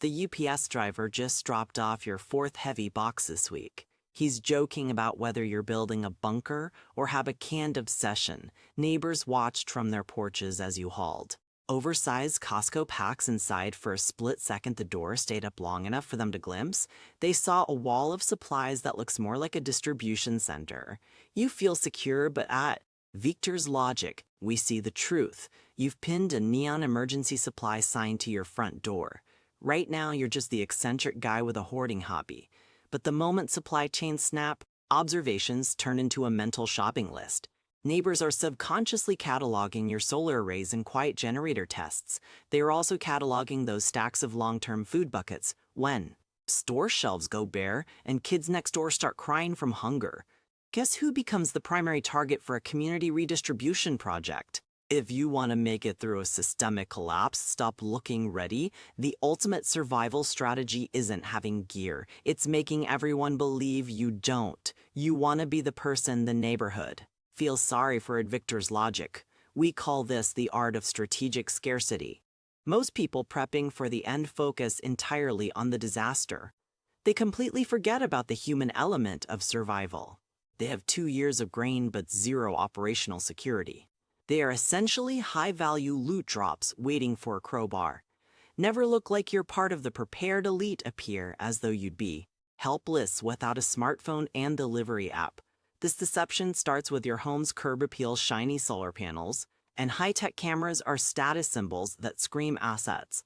The UPS driver just dropped off your fourth heavy box this week. He's joking about whether you're building a bunker or have a canned obsession. Neighbors watched from their porches as you hauled. Oversized Costco packs inside. For a split second the door stayed up long enough for them to glimpse. They saw a wall of supplies that looks more like a distribution center. You feel secure, but at Victor's logic, we see the truth. You've pinned a neon emergency supply sign to your front door. Right now you're just the eccentric guy with a hoarding hobby. But the moment supply chains snap, observations turn into a mental shopping list. Neighbors are subconsciously cataloging your solar arrays and quiet generator tests. They are also cataloging those stacks of long-term food buckets when store shelves go bare and kids next door start crying from hunger. Guess who becomes the primary target for a community redistribution project? If you want to make it through a systemic collapse, stop looking ready. The ultimate survival strategy isn't having gear. It's making everyone believe you don't. You want to be the person the neighborhood feels sorry for. At Victor's logic, we call this the art of strategic scarcity. Most people prepping for the end focus entirely on the disaster. They completely forget about the human element of survival. They have 2 years of grain but zero operational security. They are essentially high-value loot drops waiting for a crowbar. Never look like you're part of the prepared elite. Appear as though you'd be helpless without a smartphone and delivery app. This deception starts with your home's curb appeal shiny solar panels, and high-tech cameras are status symbols that scream assets.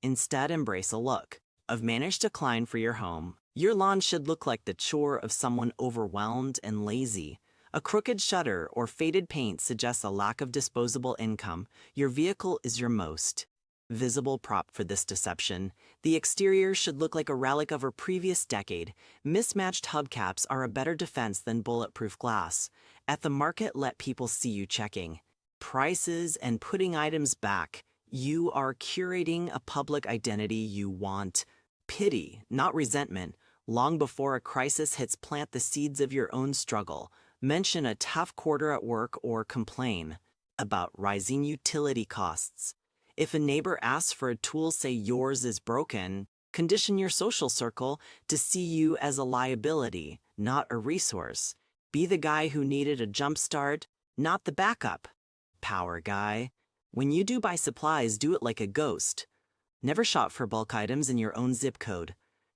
Instead, embrace a look of managed decline for your home. Your lawn should look like the chore of someone overwhelmed and lazy. A crooked shutter or faded paint suggests a lack of disposable income. Your vehicle is your most visible prop for this deception. The exterior should look like a relic of a previous decade. Mismatched hubcaps are a better defense than bulletproof glass. At the market, let people see you checking prices and putting items back. You are curating a public identity. You want pity, not resentment. Long before a crisis hits, plant the seeds of your own struggle. Mention a tough quarter at work or complain about rising utility costs. If a neighbor asks for a tool, say yours is broken. Condition your social circle to see you as a liability, not a resource. Be the guy who needed a jump start, not the backup power guy. When you do buy supplies, do it like a ghost. Never shop for bulk items in your own zip code.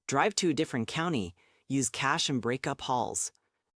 Drive to a different county. Use cash and break up hauls.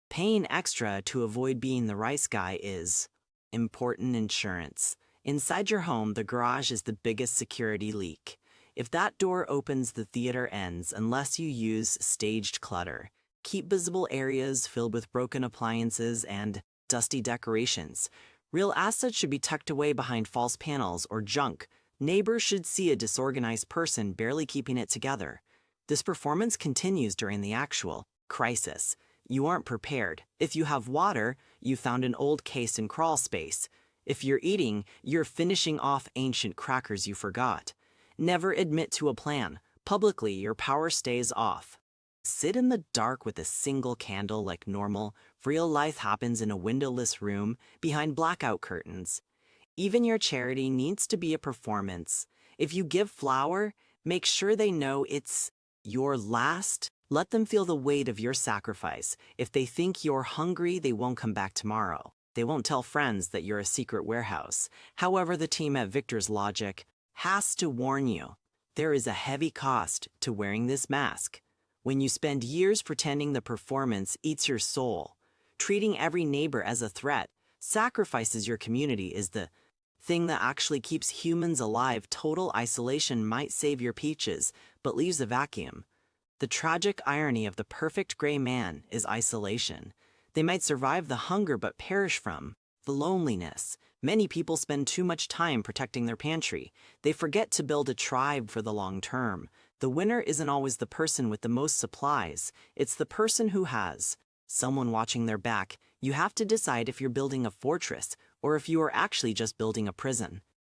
Paying extra to avoid being the rice guy is important insurance. Inside your home, the garage is the biggest security leak. If that door opens, the theater ends unless you use staged clutter. Keep visible areas filled with broken appliances and dusty decorations. Real assets should be tucked away behind false panels or junk. Neighbors should see a disorganized person barely keeping it together. This performance continues during the actual crisis. You aren't prepared. If you have water, you found an old case in crawl space. If you're eating, you're finishing off ancient crackers you forgot. Never admit to a plan. Publicly, your power stays off. Sit in the dark with a single candle like normal. Real life happens in a windowless room behind blackout curtains. Even your charity needs to be a performance. If you give flour, make sure they know it's your last. Let them feel the weight of your sacrifice. If they think you're hungry, they won't come back tomorrow. They won't tell friends that you're a secret warehouse. However, the team at Victor's Logic has to warn you, there is a heavy cost to wearing this mask. When you spend years pretending, the performance eats your soul. Treating every neighbor as a threat sacrifices your community is the thing that actually keeps humans alive. Total isolation might save your peaches, but leaves a vacuum. The tragic irony of the perfect gray man is isolation. They might survive the hunger but perish from the loneliness. Many people spend too much time protecting their pantry. They forget to build a tribe for the long term. The winner isn't always the person with the most supplies. It's the person who has someone watching their back. You have to decide if you're building a fortress or if you are actually just building a prison.